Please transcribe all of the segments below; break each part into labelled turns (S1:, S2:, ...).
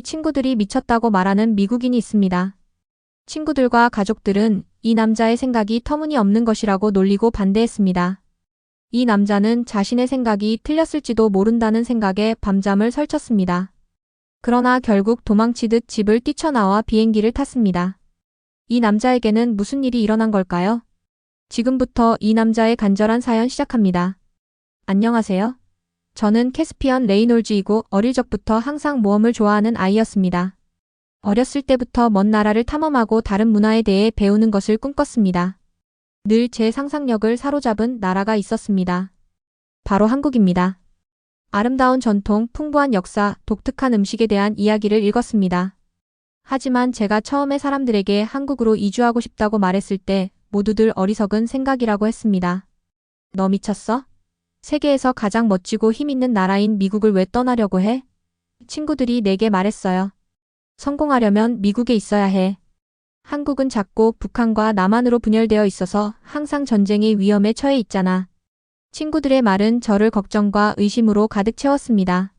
S1: 친구들이 미쳤다고 말하는 미국인이 있습니다. 친구들과 가족들은 이 남자의 생각이 터무니없는 것이라고 놀리고 반대했습니다. 이 남자는 자신의 생각이 틀렸을지도 모른다는 생각에 밤잠을 설쳤습니다. 그러나 결국 도망치듯 집을 뛰쳐나와 비행기를 탔습니다. 이 남자에게는 무슨 일이 일어난 걸까요? 지금부터 이 남자의 간절한 사연 시작합니다. 안녕하세요. 저는 캐스피언 레이놀즈이고 어릴 적부터 항상 모험을 좋아하는 아이였습니다. 어렸을 때부터 먼 나라를 탐험하고 다른 문화에 대해 배우는 것을 꿈꿨습니다. 늘 제 상상력을 사로잡은 나라가 있었습니다. 바로 한국입니다. 아름다운 전통, 풍부한 역사, 독특한 음식에 대한 이야기를 읽었습니다. 하지만 제가 처음에 사람들에게 한국으로 이주하고 싶다고 말했을 때 모두들 어리석은 생각이라고 했습니다. 너 미쳤어? 세계에서 가장 멋지고 힘있는 나라인 미국을 왜 떠나려고 해? 친구들이 내게 말했어요. 성공하려면 미국에 있어야 해. 한국은 작고 북한과 남한으로 분열되어 있어서 항상 전쟁의 위험에 처해 있잖아. 친구들의 말은 저를 걱정과 의심으로 가득 채웠습니다.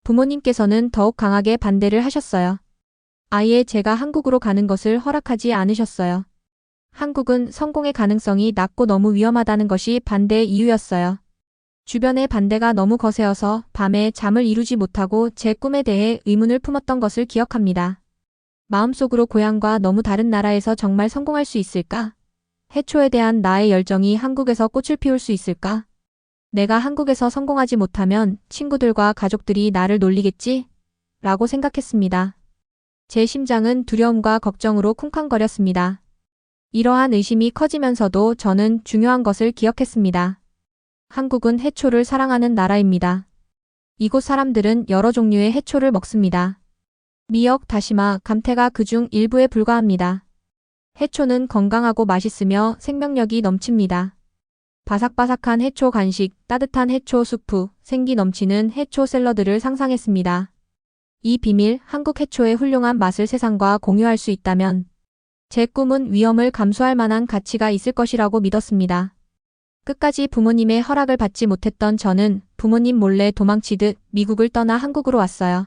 S1: 부모님께서는 더욱 강하게 반대를 하셨어요. 아예 제가 한국으로 가는 것을 허락하지 않으셨어요. 한국은 성공의 가능성이 낮고 너무 위험하다는 것이 반대의 이유였어요. 주변의 반대가 너무 거세어서 밤에 잠을 이루지 못하고 제 꿈에 대해 의문을 품었던 것을 기억합니다. 마음속으로 고향과 너무 다른 나라에서 정말 성공할 수 있을까? 해초에 대한 나의 열정이 한국에서 꽃을 피울 수 있을까? 내가 한국에서 성공하지 못하면 친구들과 가족들이 나를 놀리겠지? 라고 생각했습니다. 제 심장은 두려움과 걱정으로 쿵쾅거렸습니다. 이러한 의심이 커지면서도 저는 중요한 것을 기억했습니다. 한국은 해초를 사랑하는 나라입니다. 이곳 사람들은 여러 종류의 해초를 먹습니다. 미역, 다시마, 감태가 그중 일부에 불과합니다. 해초는 건강하고 맛있으며 생명력이 넘칩니다. 바삭바삭한 해초 간식, 따뜻한 해초 수프, 생기 넘치는 해초 샐러드를 상상했습니다. 이 비밀, 한국 해초의 훌륭한 맛을 세상과 공유할 수 있다면 제 꿈은 위험을 감수할 만한 가치가 있을 것이라고 믿었습니다. 끝까지 부모님의 허락을 받지 못했던 저는 부모님 몰래 도망치듯 미국을 떠나 한국으로 왔어요.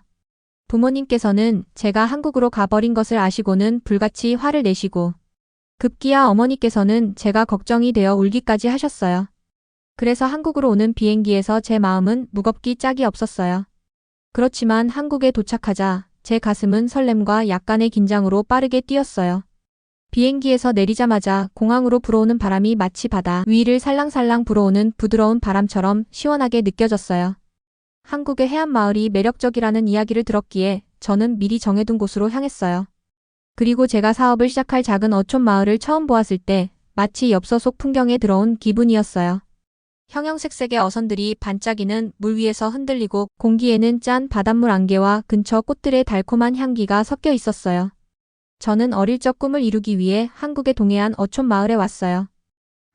S1: 부모님께서는 제가 한국으로 가버린 것을 아시고는 불같이 화를 내시고 급기야 어머니께서는 제가 걱정이 되어 울기까지 하셨어요. 그래서 한국으로 오는 비행기에서 제 마음은 무겁기 짝이 없었어요. 그렇지만 한국에 도착하자 제 가슴은 설렘과 약간의 긴장으로 빠르게 뛰었어요. 비행기에서 내리자마자 공항으로 불어오는 바람이 마치 바다 위를 살랑살랑 불어오는 부드러운 바람처럼 시원하게 느껴졌어요. 한국의 해안마을이 매력적이라는 이야기를 들었기에 저는 미리 정해둔 곳으로 향했어요. 그리고 제가 사업을 시작할 작은 어촌 마을을 처음 보았을 때 마치 엽서 속 풍경에 들어온 기분이었어요. 형형색색의 어선들이 반짝이는 물 위에서 흔들리고 공기에는 짠 바닷물 안개와 근처 꽃들의 달콤한 향기가 섞여 있었어요. 저는 어릴 적 꿈을 이루기 위해 한국의 동해안 어촌 마을에 왔어요.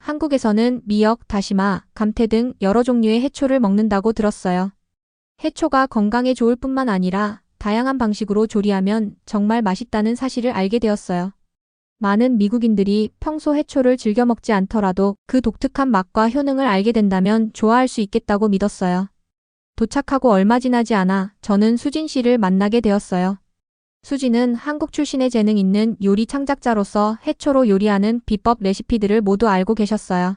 S1: 한국에서는 미역, 다시마, 감태 등 여러 종류의 해초를 먹는다고 들었어요. 해초가 건강에 좋을 뿐만 아니라 다양한 방식으로 조리하면 정말 맛있다는 사실을 알게 되었어요. 많은 미국인들이 평소 해초를 즐겨 먹지 않더라도 그 독특한 맛과 효능을 알게 된다면 좋아할 수 있겠다고 믿었어요. 도착하고 얼마 지나지 않아 저는 수진 씨를 만나게 되었어요. 수지는 한국 출신의 재능 있는 요리 창작자로서 해초로 요리하는 비법 레시피들을 모두 알고 계셨어요.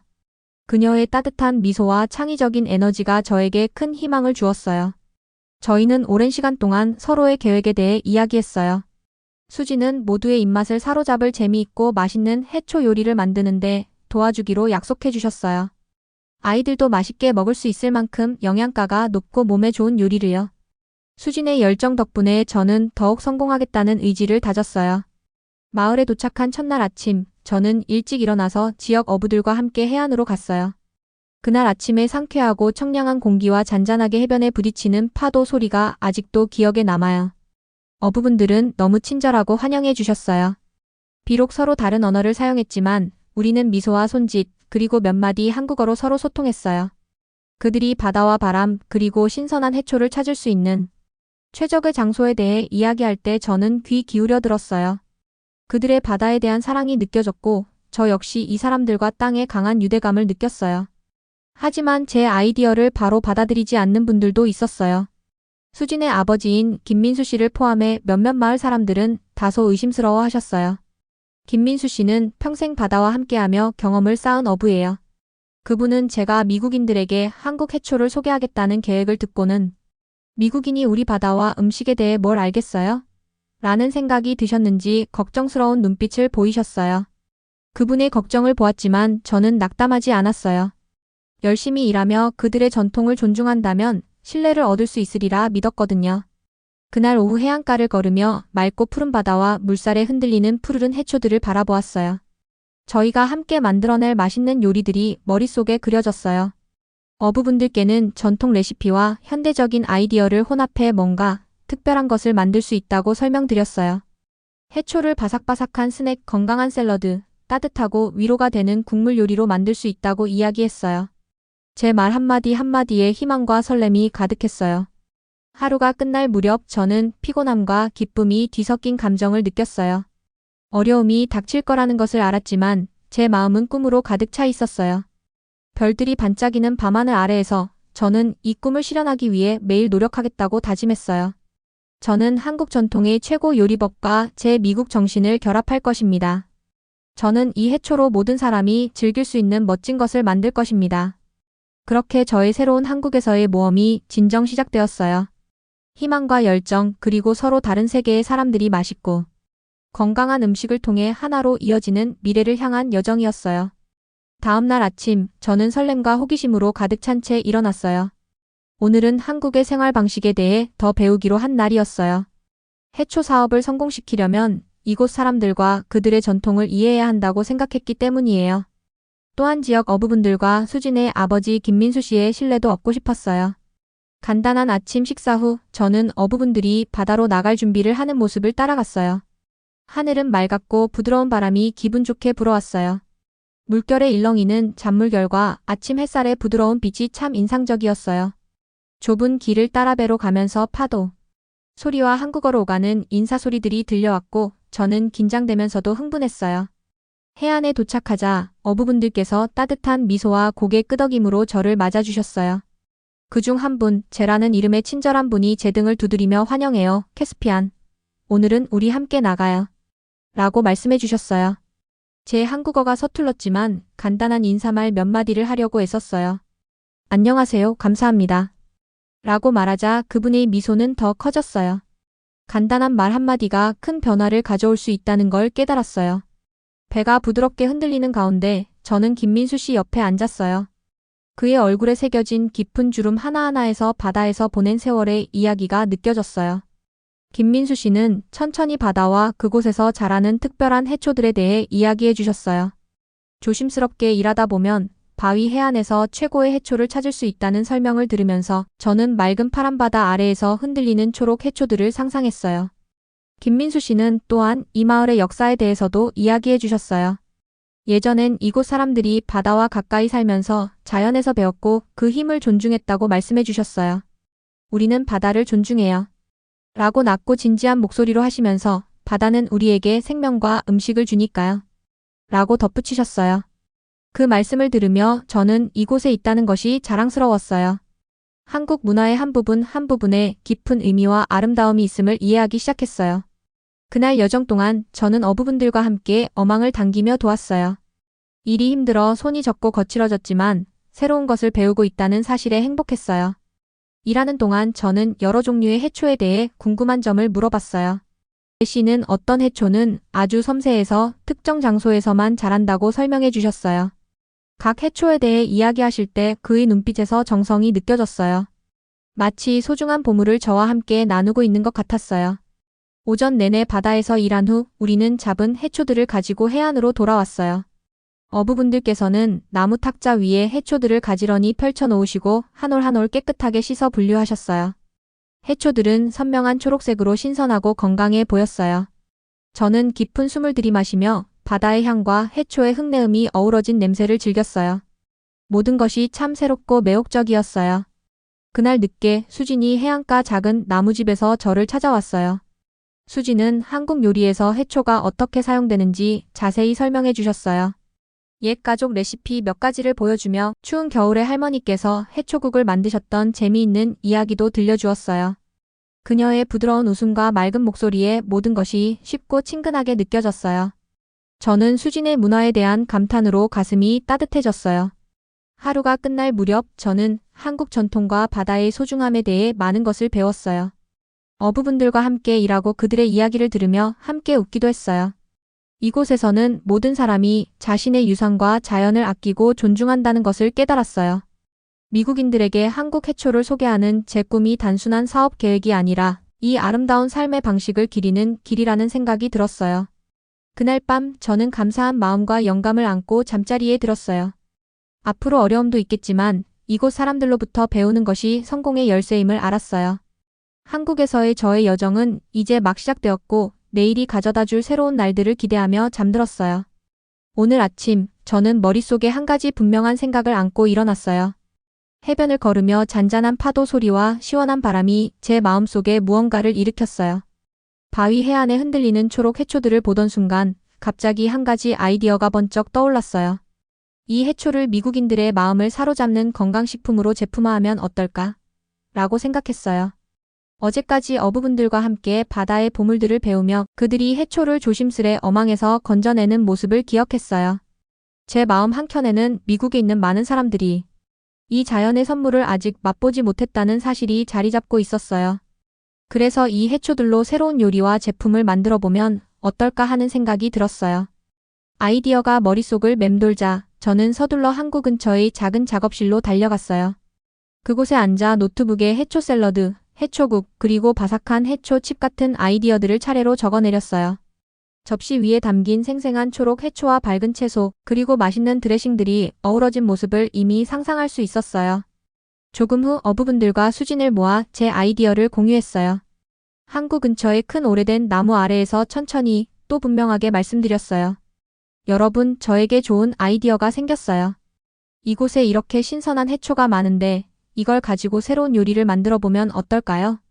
S1: 그녀의 따뜻한 미소와 창의적인 에너지가 저에게 큰 희망을 주었어요. 저희는 오랜 시간 동안 서로의 계획에 대해 이야기했어요. 수지는 모두의 입맛을 사로잡을 재미있고 맛있는 해초 요리를 만드는데 도와주기로 약속해 주셨어요. 아이들도 맛있게 먹을 수 있을 만큼 영양가가 높고 몸에 좋은 요리를요. 수진의 열정 덕분에 저는 더욱 성공하겠다는 의지를 다졌어요. 마을에 도착한 첫날 아침, 저는 일찍 일어나서 지역 어부들과 함께 해안으로 갔어요. 그날 아침의 상쾌하고 청량한 공기와 잔잔하게 해변에 부딪히는 파도 소리가 아직도 기억에 남아요. 어부분들은 너무 친절하고 환영해 주셨어요. 비록 서로 다른 언어를 사용했지만 우리는 미소와 손짓, 그리고 몇 마디 한국어로 서로 소통했어요. 그들이 바다와 바람, 그리고 신선한 해초를 찾을 수 있는 최적의 장소에 대해 이야기할 때 저는 귀 기울여 들었어요. 그들의 바다에 대한 사랑이 느껴졌고 저 역시 이 사람들과 땅에 강한 유대감을 느꼈어요. 하지만 제 아이디어를 바로 받아들이지 않는 분들도 있었어요. 수진의 아버지인 김민수 씨를 포함해 몇몇 마을 사람들은 다소 의심스러워 하셨어요. 김민수 씨는 평생 바다와 함께하며 경험을 쌓은 어부예요. 그분은 제가 미국인들에게 한국 해초를 소개하겠다는 계획을 듣고는 미국인이 우리 바다와 음식에 대해 뭘 알겠어요? 라는 생각이 드셨는지 걱정스러운 눈빛을 보이셨어요. 그분의 걱정을 보았지만 저는 낙담하지 않았어요. 열심히 일하며 그들의 전통을 존중한다면 신뢰를 얻을 수 있으리라 믿었거든요. 그날 오후 해안가를 걸으며 맑고 푸른 바다와 물살에 흔들리는 푸르른 해초들을 바라보았어요. 저희가 함께 만들어낼 맛있는 요리들이 머릿속에 그려졌어요. 어부분들께는 전통 레시피와 현대적인 아이디어를 혼합해 뭔가 특별한 것을 만들 수 있다고 설명드렸어요. 해초를 바삭바삭한 스낵, 건강한 샐러드, 따뜻하고 위로가 되는 국물 요리로 만들 수 있다고 이야기했어요. 제 말 한마디 한마디에 희망과 설렘이 가득했어요. 하루가 끝날 무렵 저는 피곤함과 기쁨이 뒤섞인 감정을 느꼈어요. 어려움이 닥칠 거라는 것을 알았지만 제 마음은 꿈으로 가득 차 있었어요. 별들이 반짝이는 밤하늘 아래에서 저는 이 꿈을 실현하기 위해 매일 노력하겠다고 다짐했어요. 저는 한국 전통의 최고 요리법과 제 미국 정신을 결합할 것입니다. 저는 이 해초로 모든 사람이 즐길 수 있는 멋진 것을 만들 것입니다. 그렇게 저의 새로운 한국에서의 모험이 진정 시작되었어요. 희망과 열정 그리고 서로 다른 세계의 사람들이 맛있고 건강한 음식을 통해 하나로 이어지는 미래를 향한 여정이었어요. 다음 날 아침 저는 설렘과 호기심으로 가득 찬 채 일어났어요. 오늘은 한국의 생활 방식에 대해 더 배우기로 한 날이었어요. 해초 사업을 성공시키려면 이곳 사람들과 그들의 전통을 이해해야 한다고 생각했기 때문이에요. 또한 지역 어부분들과 수진의 아버지 김민수 씨의 신뢰도 얻고 싶었어요. 간단한 아침 식사 후 저는 어부분들이 바다로 나갈 준비를 하는 모습을 따라갔어요. 하늘은 맑았고 부드러운 바람이 기분 좋게 불어왔어요. 물결의 일렁이는 잔물결과 아침 햇살의 부드러운 빛이 참 인상적이었어요. 좁은 길을 따라 배로 가면서 파도 소리와 한국어로 오가는 인사소리들이 들려왔고 저는 긴장되면서도 흥분했어요. 해안에 도착하자 어부분들께서 따뜻한 미소와 고개 끄덕임으로 저를 맞아주셨어요. 그중 한 분, 제라는 이름의 친절한 분이 제 등을 두드리며 환영해요. 캐스피안. 오늘은 우리 함께 나가요. 라고 말씀해 주셨어요. 제 한국어가 서툴렀지만 간단한 인사말 몇 마디를 하려고 애썼어요. 안녕하세요. 감사합니다. 라고 말하자 그분의 미소는 더 커졌어요. 간단한 말 한마디가 큰 변화를 가져올 수 있다는 걸 깨달았어요. 배가 부드럽게 흔들리는 가운데 저는 김민수 씨 옆에 앉았어요. 그의 얼굴에 새겨진 깊은 주름 하나하나에서 바다에서 보낸 세월의 이야기가 느껴졌어요. 김민수 씨는 천천히 바다와 그곳에서 자라는 특별한 해초들에 대해 이야기해 주셨어요. 조심스럽게 일하다 보면 바위 해안에서 최고의 해초를 찾을 수 있다는 설명을 들으면서 저는 맑은 파란 바다 아래에서 흔들리는 초록 해초들을 상상했어요. 김민수 씨는 또한 이 마을의 역사에 대해서도 이야기해 주셨어요. 예전엔 이곳 사람들이 바다와 가까이 살면서 자연에서 배웠고 그 힘을 존중했다고 말씀해 주셨어요. 우리는 바다를 존중해요. 라고 낮고 진지한 목소리로 하시면서 바다는 우리에게 생명과 음식을 주니까요. 라고 덧붙이셨어요. 그 말씀을 들으며 저는 이곳에 있다는 것이 자랑스러웠어요. 한국 문화의 한 부분 한 부분에 깊은 의미와 아름다움이 있음을 이해하기 시작했어요. 그날 여정 동안 저는 어부분들과 함께 어망을 당기며 도왔어요. 일이 힘들어 손이 적고 거칠어졌지만 새로운 것을 배우고 있다는 사실에 행복했어요. 일하는 동안 저는 여러 종류의 해초에 대해 궁금한 점을 물어봤어요. 제 씨는 어떤 해초는 아주 섬세해서 특정 장소에서만 자란다고 설명해 주셨어요. 각 해초에 대해 이야기하실 때 그의 눈빛에서 정성이 느껴졌어요. 마치 소중한 보물을 저와 함께 나누고 있는 것 같았어요. 오전 내내 바다에서 일한 후 우리는 잡은 해초들을 가지고 해안으로 돌아왔어요. 어부분들께서는 나무 탁자 위에 해초들을 가지런히 펼쳐 놓으시고 한 올 한 올 깨끗하게 씻어 분류하셨어요. 해초들은 선명한 초록색으로 신선하고 건강해 보였어요. 저는 깊은 숨을 들이마시며 바다의 향과 해초의 흙내음이 어우러진 냄새를 즐겼어요. 모든 것이 참 새롭고 매혹적이었어요. 그날 늦게 수진이 해안가 작은 나무집에서 저를 찾아왔어요. 수진은 한국 요리에서 해초가 어떻게 사용되는지 자세히 설명해 주셨어요. 옛 가족 레시피 몇 가지를 보여주며 추운 겨울에 할머니께서 해초국을 만드셨던 재미있는 이야기도 들려주었어요. 그녀의 부드러운 웃음과 맑은 목소리에 모든 것이 쉽고 친근하게 느껴졌어요. 저는 수진의 문화에 대한 감탄으로 가슴이 따뜻해졌어요. 하루가 끝날 무렵 저는 한국 전통과 바다의 소중함에 대해 많은 것을 배웠어요. 어부분들과 함께 일하고 그들의 이야기를 들으며 함께 웃기도 했어요. 이곳에서는 모든 사람이 자신의 유산과 자연을 아끼고 존중한다는 것을 깨달았어요. 미국인들에게 한국 해초를 소개하는 제 꿈이 단순한 사업 계획이 아니라 이 아름다운 삶의 방식을 기리는 길이라는 생각이 들었어요. 그날 밤 저는 감사한 마음과 영감을 안고 잠자리에 들었어요. 앞으로 어려움도 있겠지만 이곳 사람들로부터 배우는 것이 성공의 열쇠임을 알았어요. 한국에서의 저의 여정은 이제 막 시작되었고 내일이 가져다 줄 새로운 날들을 기대하며 잠들었어요. 오늘 아침 저는 머릿속에 한 가지 분명한 생각을 안고 일어났어요. 해변을 걸으며 잔잔한 파도 소리와 시원한 바람이 제 마음속에 무언가를 일으켰어요. 바위 해안에 흔들리는 초록 해초들을 보던 순간 갑자기 한 가지 아이디어가 번쩍 떠올랐어요. 이 해초를 미국인들의 마음을 사로잡는 건강식품으로 제품화하면 어떨까? 라고 생각했어요. 어제까지 어부분들과 함께 바다의 보물들을 배우며 그들이 해초를 조심스레 어망에서 건져내는 모습을 기억했어요. 제 마음 한켠에는 미국에 있는 많은 사람들이 이 자연의 선물을 아직 맛보지 못했다는 사실이 자리 잡고 있었어요. 그래서 이 해초들로 새로운 요리와 제품을 만들어 보면 어떨까 하는 생각이 들었어요. 아이디어가 머릿속을 맴돌자 저는 서둘러 항구 근처의 작은 작업실로 달려갔어요. 그곳에 앉아 노트북에 해초 샐러드, 해초국, 그리고 바삭한 해초칩 같은 아이디어들을 차례로 적어내렸어요. 접시 위에 담긴 생생한 초록 해초와 밝은 채소, 그리고 맛있는 드레싱들이 어우러진 모습을 이미 상상할 수 있었어요. 조금 후 어부분들과 수진을 모아 제 아이디어를 공유했어요. 항구 근처의 큰 오래된 나무 아래에서 천천히 또 분명하게 말씀드렸어요. 여러분, 저에게 좋은 아이디어가 생겼어요. 이곳에 이렇게 신선한 해초가 많은데 이걸 가지고 새로운 요리를 만들어 보면 어떨까요?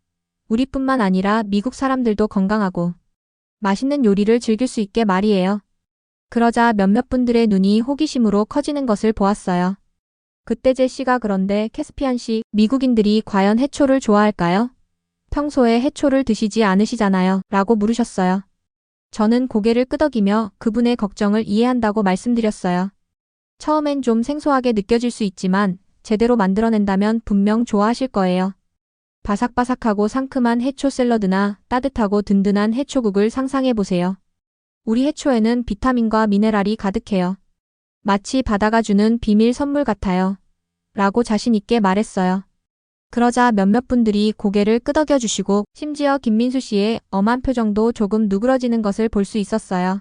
S1: 우리뿐만 아니라 미국 사람들도 건강하고 맛있는 요리를 즐길 수 있게 말이에요. 그러자 몇몇 분들의 눈이 호기심으로 커지는 것을 보았어요. 그때 제시가 그런데 캐스피안 씨, 미국인들이 과연 해초를 좋아할까요? 평소에 해초를 드시지 않으시잖아요. 라고 물으셨어요. 저는 고개를 끄덕이며 그분의 걱정을 이해한다고 말씀드렸어요. 처음엔 좀 생소하게 느껴질 수 있지만 제대로 만들어낸다면 분명 좋아하실 거예요. 바삭바삭하고 상큼한 해초 샐러드나 따뜻하고 든든한 해초국을 상상해보세요. 우리 해초에는 비타민과 미네랄이 가득해요. 마치 바다가 주는 비밀 선물 같아요. 라고 자신 있게 말했어요. 그러자 몇몇 분들이 고개를 끄덕여 주시고 심지어 김민수 씨의 엄한 표정도 조금 누그러지는 것을 볼 수 있었어요.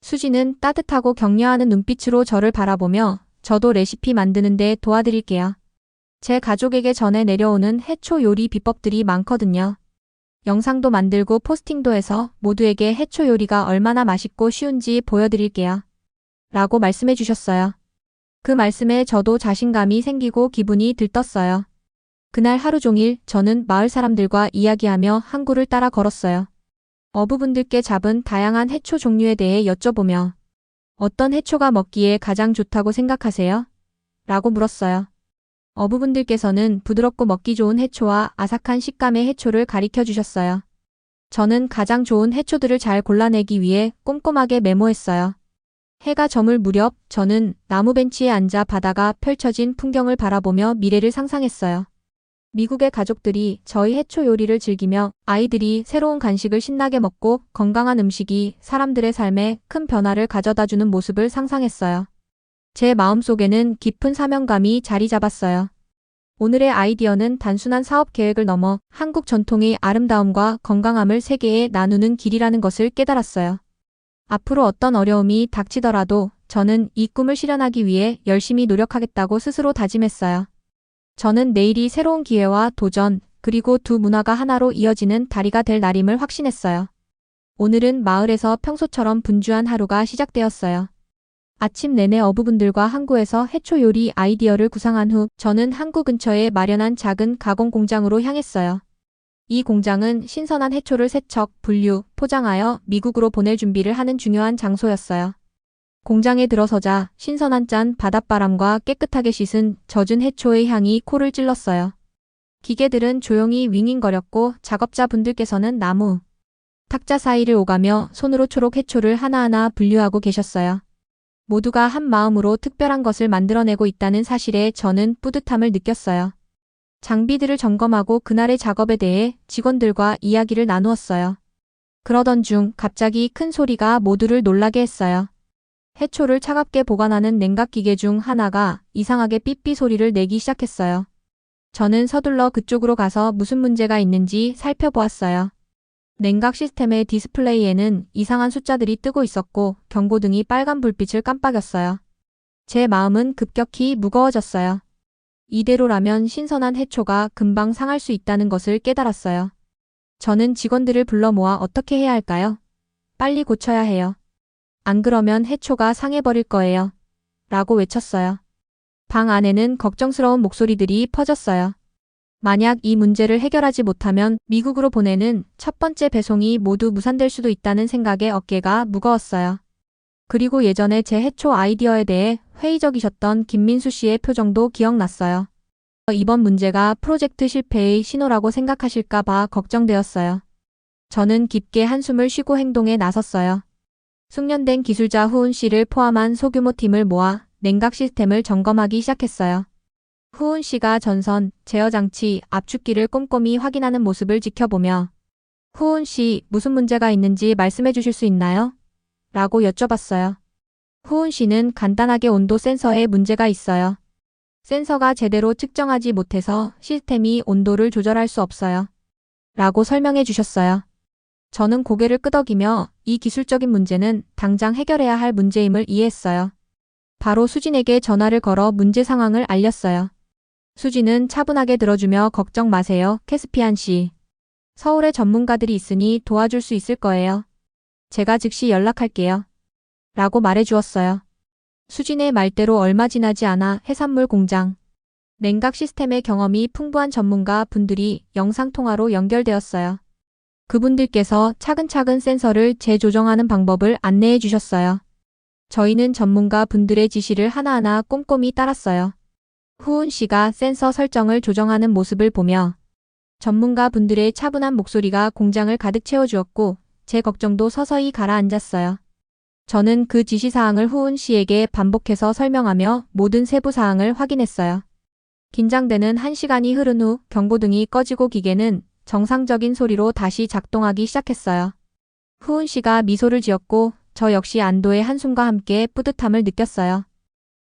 S1: 수지는 따뜻하고 격려하는 눈빛으로 저를 바라보며 저도 레시피 만드는데 도와드릴게요. 제 가족에게 전해 내려오는 해초 요리 비법들이 많거든요. 영상도 만들고 포스팅도 해서 모두에게 해초 요리가 얼마나 맛있고 쉬운지 보여드릴게요. 라고 말씀해 주셨어요. 그 말씀에 저도 자신감이 생기고 기분이 들떴어요. 그날 하루 종일 저는 마을 사람들과 이야기하며 항구를 따라 걸었어요. 어부분들께 잡은 다양한 해초 종류에 대해 여쭤보며 어떤 해초가 먹기에 가장 좋다고 생각하세요? 라고 물었어요. 어부분들께서는 부드럽고 먹기 좋은 해초와 아삭한 식감의 해초를 가리켜 주셨어요. 저는 가장 좋은 해초들을 잘 골라내기 위해 꼼꼼하게 메모했어요. 해가 저물 무렵 저는 나무 벤치에 앉아 바다가 펼쳐진 풍경을 바라보며 미래를 상상했어요. 미국의 가족들이 저희 해초 요리를 즐기며 아이들이 새로운 간식을 신나게 먹고 건강한 음식이 사람들의 삶에 큰 변화를 가져다주는 모습을 상상했어요. 제 마음속에는 깊은 사명감이 자리 잡았어요. 오늘의 아이디어는 단순한 사업 계획을 넘어 한국 전통의 아름다움과 건강함을 세계에 나누는 길이라는 것을 깨달았어요. 앞으로 어떤 어려움이 닥치더라도 저는 이 꿈을 실현하기 위해 열심히 노력하겠다고 스스로 다짐했어요. 저는 내일이 새로운 기회와 도전, 그리고 두 문화가 하나로 이어지는 다리가 될 날임을 확신했어요. 오늘은 마을에서 평소처럼 분주한 하루가 시작되었어요. 아침 내내 어부분들과 항구에서 해초 요리 아이디어를 구상한 후 저는 항구 근처에 마련한 작은 가공 공장으로 향했어요. 이 공장은 신선한 해초를 세척, 분류, 포장하여 미국으로 보낼 준비를 하는 중요한 장소였어요. 공장에 들어서자 신선한 짠 바닷바람과 깨끗하게 씻은 젖은 해초의 향이 코를 찔렀어요. 기계들은 조용히 윙윙거렸고 작업자분들께서는 나무, 탁자 사이를 오가며 손으로 초록 해초를 하나하나 분류하고 계셨어요. 모두가 한 마음으로 특별한 것을 만들어내고 있다는 사실에 저는 뿌듯함을 느꼈어요. 장비들을 점검하고 그날의 작업에 대해 직원들과 이야기를 나누었어요. 그러던 중 갑자기 큰 소리가 모두를 놀라게 했어요. 해초를 차갑게 보관하는 냉각 기계 중 하나가 이상하게 삐삐 소리를 내기 시작했어요. 저는 서둘러 그쪽으로 가서 무슨 문제가 있는지 살펴보았어요. 냉각 시스템의 디스플레이에는 이상한 숫자들이 뜨고 있었고 경고등이 빨간 불빛을 깜빡였어요. 제 마음은 급격히 무거워졌어요. 이대로라면 신선한 해초가 금방 상할 수 있다는 것을 깨달았어요. 저는 직원들을 불러 모아 어떻게 해야 할까요? 빨리 고쳐야 해요. 안 그러면 해초가 상해버릴 거예요. 라고 외쳤어요. 방 안에는 걱정스러운 목소리들이 퍼졌어요. 만약 이 문제를 해결하지 못하면 미국으로 보내는 첫 번째 배송이 모두 무산될 수도 있다는 생각에 어깨가 무거웠어요. 그리고 예전에 제 해초 아이디어에 대해 회의적이셨던 김민수 씨의 표정도 기억났어요. 이번 문제가 프로젝트 실패의 신호라고 생각하실까 봐 걱정되었어요. 저는 깊게 한숨을 쉬고 행동에 나섰어요. 숙련된 기술자 후은 씨를 포함한 소규모 팀을 모아 냉각 시스템을 점검하기 시작했어요. 후은 씨가 전선, 제어 장치, 압축기를 꼼꼼히 확인하는 모습을 지켜보며 후은 씨, 무슨 문제가 있는지 말씀해 주실 수 있나요? 라고 여쭤봤어요. 후은 씨는 간단하게 온도 센서에 문제가 있어요. 센서가 제대로 측정하지 못해서 시스템이 온도를 조절할 수 없어요. 라고 설명해 주셨어요. 저는 고개를 끄덕이며 이 기술적인 문제는 당장 해결해야 할 문제임을 이해했어요. 바로 수진에게 전화를 걸어 문제 상황을 알렸어요. 수진은 차분하게 들어주며 걱정 마세요, 캐스피안 씨. 서울에 전문가들이 있으니 도와줄 수 있을 거예요. 제가 즉시 연락할게요. 라고 말해주었어요. 수진의 말대로 얼마 지나지 않아 해산물 공장, 냉각 시스템의 경험이 풍부한 전문가 분들이 영상통화로 연결되었어요. 그분들께서 차근차근 센서를 재조정하는 방법을 안내해 주셨어요. 저희는 전문가 분들의 지시를 하나하나 꼼꼼히 따랐어요. 후은 씨가 센서 설정을 조정하는 모습을 보며 전문가 분들의 차분한 목소리가 공장을 가득 채워주었고 제 걱정도 서서히 가라앉았어요. 저는 그 지시사항을 후은 씨에게 반복해서 설명하며 모든 세부 사항을 확인했어요. 긴장되는 1시간이 흐른 후 경고등이 꺼지고 기계는 정상적인 소리로 다시 작동하기 시작했어요. 후은 씨가 미소를 지었고 저 역시 안도의 한숨과 함께 뿌듯함을 느꼈어요.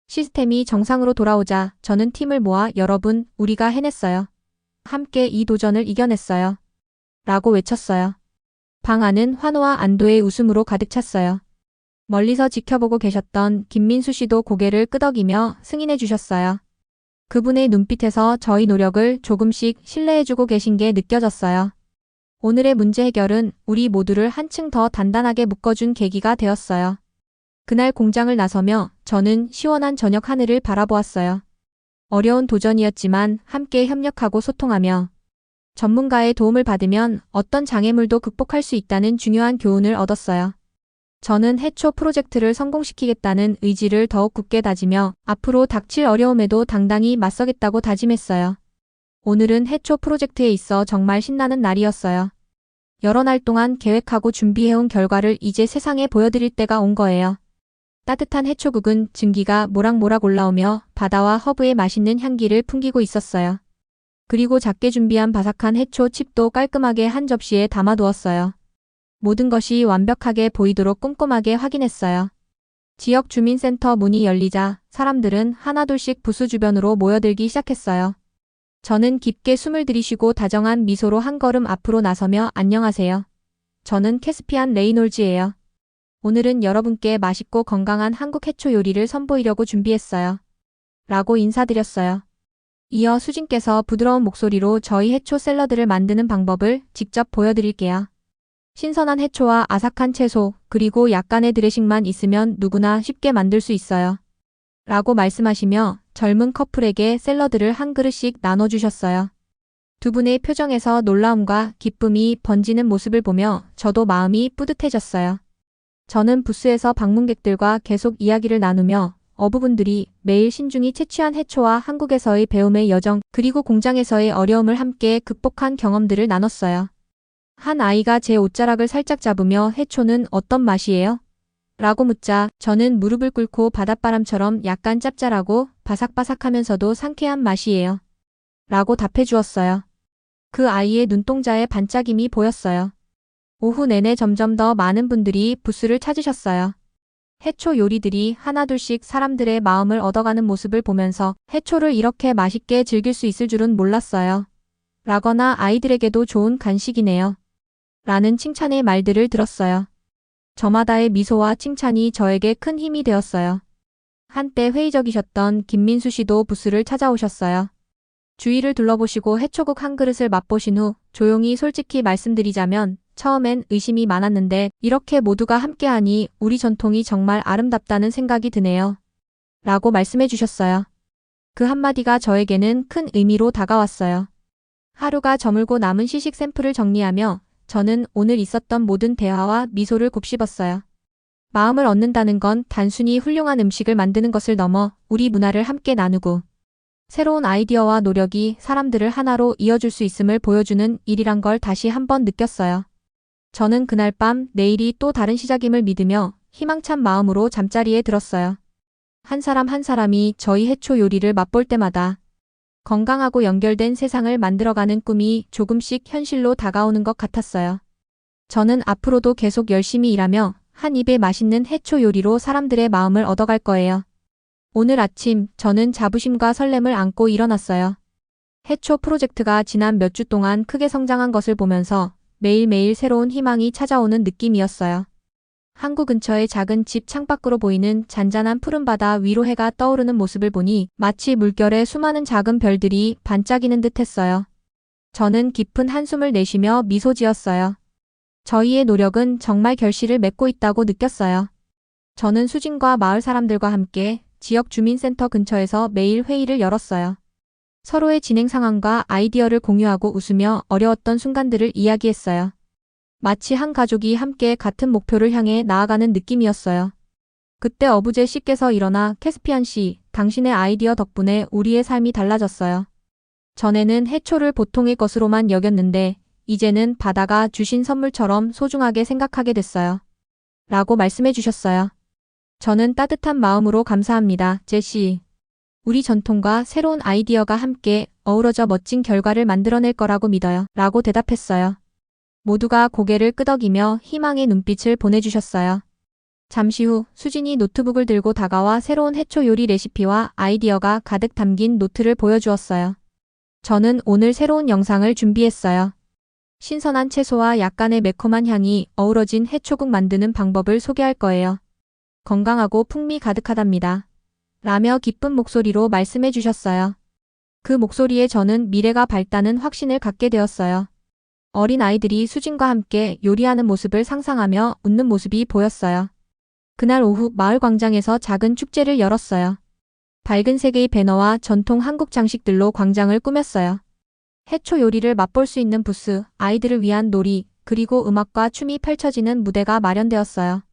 S1: 시스템이 정상으로 돌아오자 저는 팀을 모아 여러분, 우리가 해냈어요. 함께 이 도전을 이겨냈어요. 라고 외쳤어요. 방 안은 환호와 안도의 웃음으로 가득 찼어요. 멀리서 지켜보고 계셨던 김민수 씨도 고개를 끄덕이며 승인해 주셨어요. 그분의 눈빛에서 저희 노력을 조금씩 신뢰해주고 계신 게 느껴졌어요. 오늘의 문제 해결은 우리 모두를 한층 더 단단하게 묶어준 계기가 되었어요. 그날 공장을 나서며 저는 시원한 저녁 하늘을 바라보았어요. 어려운 도전이었지만 함께 협력하고 소통하며 전문가의 도움을 받으면 어떤 장애물도 극복할 수 있다는 중요한 교훈을 얻었어요. 저는 해초 프로젝트를 성공시키겠다는 의지를 더욱 굳게 다지며 앞으로 닥칠 어려움에도 당당히 맞서겠다고 다짐했어요. 오늘은 해초 프로젝트에 있어 정말 신나는 날이었어요. 여러 날 동안 계획하고 준비해온 결과를 이제 세상에 보여드릴 때가 온 거예요. 따뜻한 해초국은 증기가 모락모락 올라오며 바다와 허브의 맛있는 향기를 풍기고 있었어요. 그리고 작게 준비한 바삭한 해초 칩도 깔끔하게 한 접시에 담아두었어요. 모든 것이 완벽하게 보이도록 꼼꼼하게 확인했어요. 지역 주민센터 문이 열리자 사람들은 하나둘씩 부스 주변으로 모여들기 시작했어요. 저는 깊게 숨을 들이쉬고 다정한 미소로 한 걸음 앞으로 나서며 안녕하세요. 저는 캐스피안 레이놀즈예요. 오늘은 여러분께 맛있고 건강한 한국 해초 요리를 선보이려고 준비했어요. 라고 인사드렸어요. 이어 수진께서 부드러운 목소리로 저희 해초 샐러드를 만드는 방법을 직접 보여드릴게요. 신선한 해초와 아삭한 채소, 그리고 약간의 드레싱만 있으면 누구나 쉽게 만들 수 있어요. 라고 말씀하시며 젊은 커플에게 샐러드를 한 그릇씩 나눠주셨어요. 두 분의 표정에서 놀라움과 기쁨이 번지는 모습을 보며 저도 마음이 뿌듯해졌어요. 저는 부스에서 방문객들과 계속 이야기를 나누며 어부분들이 매일 신중히 채취한 해초와 한국에서의 배움의 여정, 그리고 공장에서의 어려움을 함께 극복한 경험들을 나눴어요. 한 아이가 제 옷자락을 살짝 잡으며 해초는 어떤 맛이에요? 라고 묻자 저는 무릎을 꿇고 바닷바람처럼 약간 짭짤하고 바삭바삭하면서도 상쾌한 맛이에요. 라고 답해 주었어요. 그 아이의 눈동자에 반짝임이 보였어요. 오후 내내 점점 더 많은 분들이 부스를 찾으셨어요. 해초 요리들이 하나둘씩 사람들의 마음을 얻어가는 모습을 보면서 해초를 이렇게 맛있게 즐길 수 있을 줄은 몰랐어요. 라거나 아이들에게도 좋은 간식이네요. 라는 칭찬의 말들을 들었어요. 저마다의 미소와 칭찬이 저에게 큰 힘이 되었어요. 한때 회의적이셨던 김민수 씨도 부스를 찾아오셨어요. 주위를 둘러보시고 해초국 한 그릇을 맛보신 후 조용히 솔직히 말씀드리자면 처음엔 의심이 많았는데 이렇게 모두가 함께하니 우리 전통이 정말 아름답다는 생각이 드네요. 라고 말씀해 주셨어요. 그 한마디가 저에게는 큰 의미로 다가왔어요. 하루가 저물고 남은 시식 샘플을 정리하며 저는 오늘 있었던 모든 대화와 미소를 곱씹었어요. 마음을 얻는다는 건 단순히 훌륭한 음식을 만드는 것을 넘어 우리 문화를 함께 나누고 새로운 아이디어와 노력이 사람들을 하나로 이어줄 수 있음을 보여주는 일이란 걸 다시 한번 느꼈어요. 저는 그날 밤 내일이 또 다른 시작임을 믿으며 희망찬 마음으로 잠자리에 들었어요. 한 사람 한 사람이 저희 해초 요리를 맛볼 때마다 건강하고 연결된 세상을 만들어가는 꿈이 조금씩 현실로 다가오는 것 같았어요. 저는 앞으로도 계속 열심히 일하며 한 입에 맛있는 해초 요리로 사람들의 마음을 얻어갈 거예요. 오늘 아침 저는 자부심과 설렘을 안고 일어났어요. 해초 프로젝트가 지난 몇 주 동안 크게 성장한 것을 보면서 매일매일 새로운 희망이 찾아오는 느낌이었어요. 항구 근처의 작은 집 창밖으로 보이는 잔잔한 푸른 바다 위로 해가 떠오르는 모습을 보니 마치 물결에 수많은 작은 별들이 반짝이는 듯 했어요. 저는 깊은 한숨을 내쉬며 미소 지었어요. 저희의 노력은 정말 결실을 맺고 있다고 느꼈어요. 저는 수진과 마을 사람들과 함께 지역 주민센터 근처에서 매일 회의를 열었어요. 서로의 진행 상황과 아이디어를 공유하고 웃으며 어려웠던 순간들을 이야기했어요. 마치 한 가족이 함께 같은 목표를 향해 나아가는 느낌이었어요. 그때 어부제 씨께서 일어나 캐스피안 씨, 당신의 아이디어 덕분에 우리의 삶이 달라졌어요. 전에는 해초를 보통의 것으로만 여겼는데 이제는 바다가 주신 선물처럼 소중하게 생각하게 됐어요. 라고 말씀해 주셨어요. 저는 따뜻한 마음으로 감사합니다, 제시. 우리 전통과 새로운 아이디어가 함께 어우러져 멋진 결과를 만들어낼 거라고 믿어요. 라고 대답했어요. 모두가 고개를 끄덕이며 희망의 눈빛을 보내주셨어요. 잠시 후 수진이 노트북을 들고 다가와 새로운 해초 요리 레시피와 아이디어가 가득 담긴 노트를 보여주었어요. 저는 오늘 새로운 영상을 준비했어요. 신선한 채소와 약간의 매콤한 향이 어우러진 해초국 만드는 방법을 소개할 거예요. 건강하고 풍미 가득하답니다. 라며 기쁜 목소리로 말씀해 주셨어요. 그 목소리에 저는 미래가 밝다는 확신을 갖게 되었어요. 어린 아이들이 수진과 함께 요리하는 모습을 상상하며 웃는 모습이 보였어요. 그날 오후 마을 광장에서 작은 축제를 열었어요. 밝은 색의 배너와 전통 한국 장식들로 광장을 꾸몄어요. 해초 요리를 맛볼 수 있는 부스, 아이들을 위한 놀이, 그리고 음악과 춤이 펼쳐지는 무대가 마련되었어요.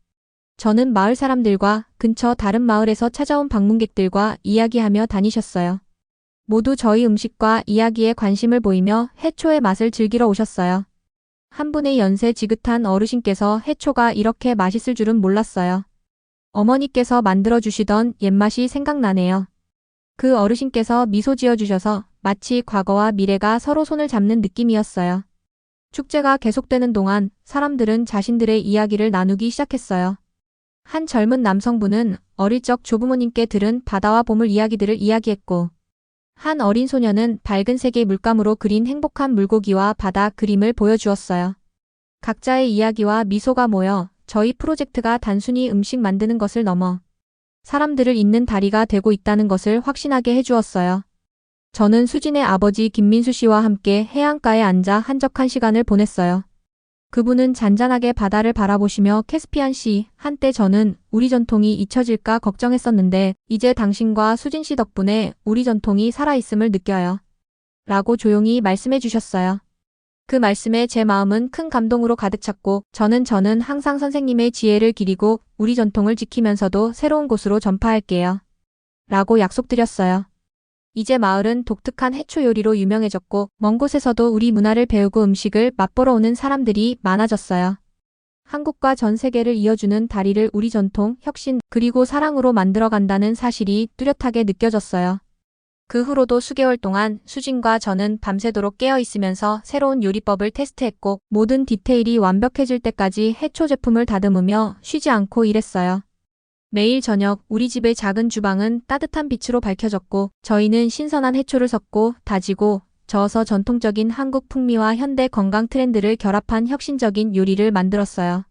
S1: 저는 마을 사람들과 근처 다른 마을에서 찾아온 방문객들과 이야기하며 다니셨어요. 모두 저희 음식과 이야기에 관심을 보이며 해초의 맛을 즐기러 오셨어요. 한 분의 연세 지긋한 어르신께서 해초가 이렇게 맛있을 줄은 몰랐어요. 어머니께서 만들어주시던 옛맛이 생각나네요. 그 어르신께서 미소 지어주셔서 마치 과거와 미래가 서로 손을 잡는 느낌이었어요. 축제가 계속되는 동안 사람들은 자신들의 이야기를 나누기 시작했어요. 한 젊은 남성분은 어릴 적 조부모님께 들은 바다와 보물 이야기들을 이야기했고, 한 어린 소녀는 밝은 색의 물감으로 그린 행복한 물고기와 바다 그림을 보여주었어요. 각자의 이야기와 미소가 모여 저희 프로젝트가 단순히 음식 만드는 것을 넘어 사람들을 잇는 다리가 되고 있다는 것을 확신하게 해주었어요. 저는 수진의 아버지 김민수 씨와 함께 해안가에 앉아 한적한 시간을 보냈어요. 그분은 잔잔하게 바다를 바라보시며 캐스피안 씨, 한때 저는 우리 전통이 잊혀질까 걱정했었는데 이제 당신과 수진 씨 덕분에 우리 전통이 살아있음을 느껴요. 라고 조용히 말씀해 주셨어요. 그 말씀에 제 마음은 큰 감동으로 가득 찼고 저는 항상 선생님의 지혜를 기리고 우리 전통을 지키면서도 새로운 곳으로 전파할게요. 라고 약속드렸어요. 이제 마을은 독특한 해초 요리로 유명해졌고 먼 곳에서도 우리 문화를 배우고 음식을 맛보러 오는 사람들이 많아졌어요. 한국과 전 세계를 이어주는 다리를 우리 전통, 혁신, 그리고 사랑으로 만들어간다는 사실이 뚜렷하게 느껴졌어요. 그 후로도 수개월 동안 수진과 저는 밤새도록 깨어 있으면서 새로운 요리법을 테스트했고 모든 디테일이 완벽해질 때까지 해초 제품을 다듬으며 쉬지 않고 일했어요. 매일 저녁 우리 집의 작은 주방은 따뜻한 빛으로 밝혀졌고 저희는 신선한 해초를 섞고 다지고 저어서 전통적인 한국 풍미와 현대 건강 트렌드를 결합한 혁신적인 요리를 만들었어요.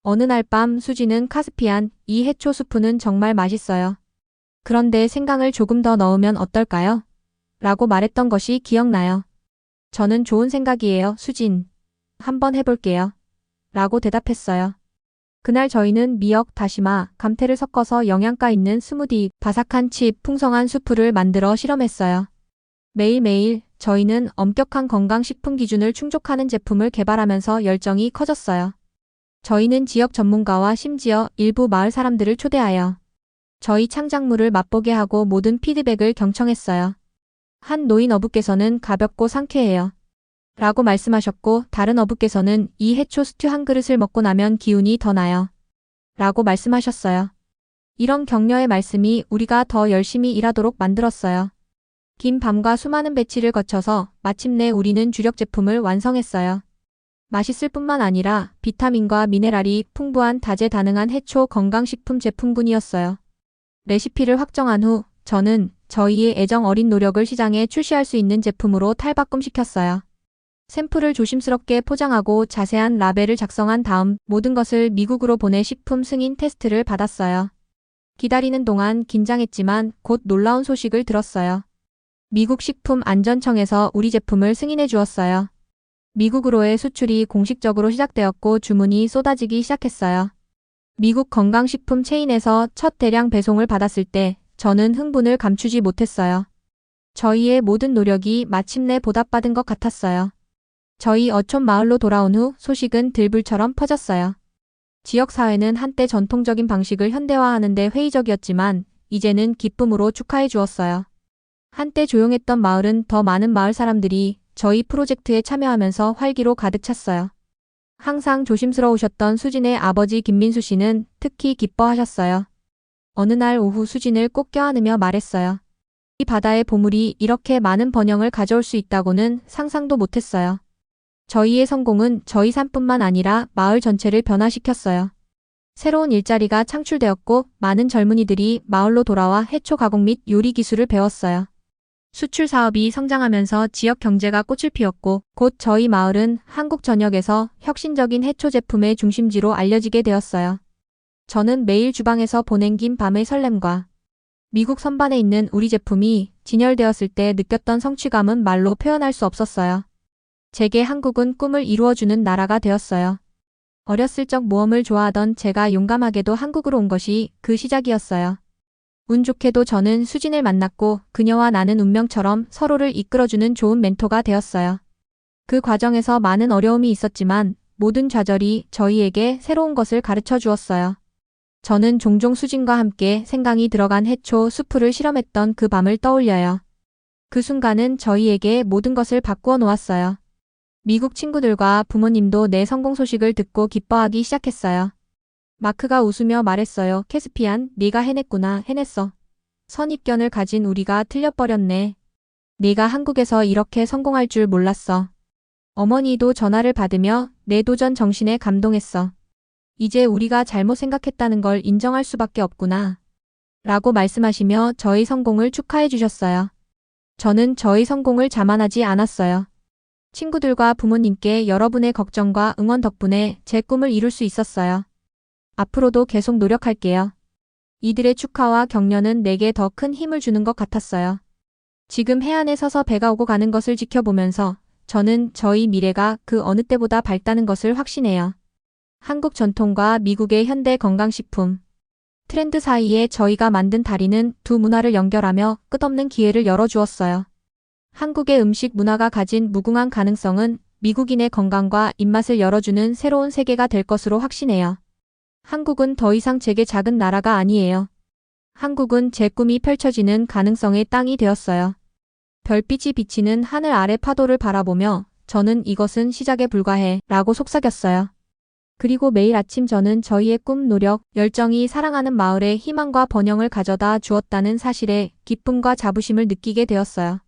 S1: 어느 날 밤 수지는 카스피안, 이 해초 수프는 정말 맛있어요. 그런데 생강을 조금 더 넣으면 어떨까요? 라고 말했던 것이 기억나요. 저는 좋은 생각이에요, 수진. 한번 해볼게요. 라고 대답했어요. 그날 저희는 미역, 다시마, 감태를 섞어서 영양가 있는 스무디, 바삭한 칩, 풍성한 수프를 만들어 실험했어요. 매일매일 저희는 엄격한 건강식품 기준을 충족하는 제품을 개발하면서 열정이 커졌어요. 저희는 지역 전문가와 심지어 일부 마을 사람들을 초대하여 저희 창작물을 맛보게 하고 모든 피드백을 경청했어요. 한 노인 어부께서는 가볍고 상쾌해요. 라고 말씀하셨고 다른 어부께서는 이 해초 스튜 한 그릇을 먹고 나면 기운이 더 나요. 라고 말씀하셨어요. 이런 격려의 말씀이 우리가 더 열심히 일하도록 만들었어요. 긴 밤과 수많은 배치를 거쳐서 마침내 우리는 주력 제품을 완성했어요. 맛있을 뿐만 아니라 비타민과 미네랄이 풍부한 다재다능한 해초 건강식품 제품군이었어요. 레시피를 확정한 후 저는 저희의 애정 어린 노력을 시장에 출시할 수 있는 제품으로 탈바꿈시켰어요. 샘플을 조심스럽게 포장하고 자세한 라벨을 작성한 다음 모든 것을 미국으로 보내 식품 승인 테스트를 받았어요. 기다리는 동안 긴장했지만 곧 놀라운 소식을 들었어요. 미국 식품안전청에서 우리 제품을 승인해 주었어요. 미국으로의 수출이 공식적으로 시작되었고 주문이 쏟아지기 시작했어요. 미국 건강식품 체인에서 첫 대량 배송을 받았을 때 저는 흥분을 감추지 못했어요. 저희의 모든 노력이 마침내 보답받은 것 같았어요. 저희 어촌 마을로 돌아온 후 소식은 들불처럼 퍼졌어요. 지역사회는 한때 전통적인 방식을 현대화하는 데 회의적이었지만 이제는 기쁨으로 축하해 주었어요. 한때 조용했던 마을은 더 많은 마을 사람들이 저희 프로젝트에 참여하면서 활기로 가득 찼어요. 항상 조심스러우셨던 수진의 아버지 김민수 씨는 특히 기뻐하셨어요. 어느 날 오후 수진을 꼭 껴안으며 말했어요. 이 바다의 보물이 이렇게 많은 번영을 가져올 수 있다고는 상상도 못했어요. 저희의 성공은 저희 삶뿐만 아니라 마을 전체를 변화시켰어요. 새로운 일자리가 창출되었고 많은 젊은이들이 마을로 돌아와 해초 가공 및 요리 기술을 배웠어요. 수출 사업이 성장하면서 지역 경제가 꽃을 피웠고 곧 저희 마을은 한국 전역에서 혁신적인 해초 제품의 중심지로 알려지게 되었어요. 저는 매일 주방에서 보낸 긴 밤의 설렘과 미국 선반에 있는 우리 제품이 진열되었을 때 느꼈던 성취감은 말로 표현할 수 없었어요. 제게 한국은 꿈을 이루어주는 나라가 되었어요. 어렸을 적 모험을 좋아하던 제가 용감하게도 한국으로 온 것이 그 시작이었어요. 운 좋게도 저는 수진을 만났고 그녀와 나는 운명처럼 서로를 이끌어주는 좋은 멘토가 되었어요. 그 과정에서 많은 어려움이 있었지만 모든 좌절이 저희에게 새로운 것을 가르쳐 주었어요. 저는 종종 수진과 함께 생강이 들어간 해초 수프를 실험했던 그 밤을 떠올려요. 그 순간은 저희에게 모든 것을 바꾸어 놓았어요. 미국 친구들과 부모님도 내 성공 소식을 듣고 기뻐하기 시작했어요. 마크가 웃으며 말했어요. 캐스피안, 네가 해냈구나. 해냈어. 선입견을 가진 우리가 틀려버렸네. 네가 한국에서 이렇게 성공할 줄 몰랐어. 어머니도 전화를 받으며 내 도전 정신에 감동했어. 이제 우리가 잘못 생각했다는 걸 인정할 수밖에 없구나. 라고 말씀하시며 저희 성공을 축하해 주셨어요. 저는 저희 성공을 자만하지 않았어요. 친구들과 부모님께 여러분의 걱정과 응원 덕분에 제 꿈을 이룰 수 있었어요. 앞으로도 계속 노력할게요. 이들의 축하와 격려는 내게 더 큰 힘을 주는 것 같았어요. 지금 해안에 서서 배가 오고 가는 것을 지켜보면서 저는 저희 미래가 그 어느 때보다 밝다는 것을 확신해요. 한국 전통과 미국의 현대 건강식품 트렌드 사이에 저희가 만든 다리는 두 문화를 연결하며 끝없는 기회를 열어주었어요. 한국의 음식 문화가 가진 무궁한 가능성은 미국인의 건강과 입맛을 열어주는 새로운 세계가 될 것으로 확신해요. 한국은 더 이상 제게 작은 나라가 아니에요. 한국은 제 꿈이 펼쳐지는 가능성의 땅이 되었어요. 별빛이 비치는 하늘 아래 파도를 바라보며 저는 이것은 시작에 불과해 라고 속삭였어요. 그리고 매일 아침 저는 저희의 꿈, 노력, 열정이 사랑하는 마을에 희망과 번영을 가져다 주었다는 사실에 기쁨과 자부심을 느끼게 되었어요.